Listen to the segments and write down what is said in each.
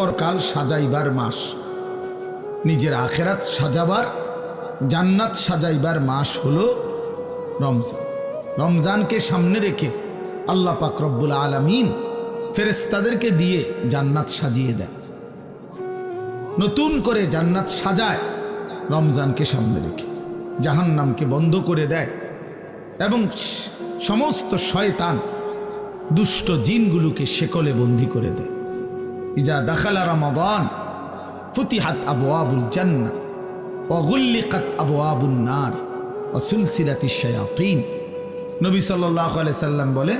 পরকাল সাজাইবার মাস, নিজের আখেরাত সাজাবার, জান্নাত সাজাইবার মাস হলো রমজান। রমজানকে সামনে রেখে আল্লাহ পাক রব্বুল আলামিন ফেরেশতাদেরকে দিয়ে জান্নাত সাজিয়ে দেয়, নতুন করে জান্নাত সাজায় রমজানকে সামনে রেখে, জাহান্নামকে বন্ধ করে দেয় এবং সমস্ত শয়তান দুষ্ট জিনগুলোকে শেকলে বন্দী করে দেয়। ইজা দাখালা রমাদান ফুতিহাত আবওয়াবুল জান্নাহ ওয়া গুল্লিকাত আবওয়াবুন নার ওয়া সুলসিলাতিশ শায়াতিন। নবী সাল্লাল্লাহু আলাইহি সাল্লাম বলেন,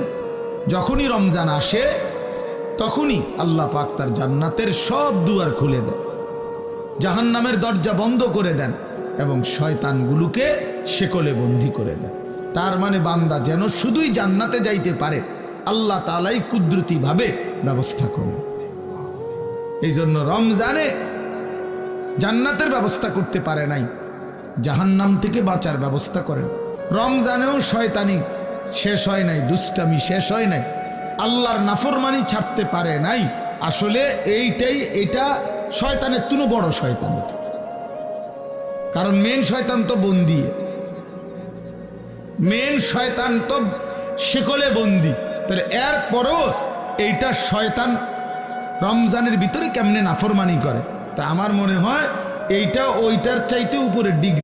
যখনই রমজান আসে তখনই আল্লাহ পাক তার জান্নাতের সব দুয়ার খুলে দেন, জাহান্নামের দরজা বন্ধ করে দেন এবং শয়তানগুলোকে শেকলে বন্দী করে দেন। তার মানে বান্দা যেন শুধুই জান্নাতে যাইতে পারে আল্লাহ তাআলাই কুদরতিভাবে ব্যবস্থা করেন। এই জন্য রমজানে জান্নাতের ব্যবস্থা করতে পারে নাই, জাহান্নাম থেকে বাঁচার ব্যবস্থা করেন। রমজানেও শয়তানি শেষ হয় নাই, দুষ্টামি শেষ হয় নাই, আল্লাহর নাফরমানি ছাড়তে পারে নাই। আসলে এটা শয়তানের তুনো বড় শয়তান, কারণ মেন শয়তান তো বন্দি, মেন শয়তান তো শেকলে বন্দি। তাহলে এরপরও এইটা শয়তান রমজানের ভিতরে কেমনে নাফরমানি করে, তা আমার মনে হয় এইটা ওইটার চাইতে উপরে ডিগ্রি।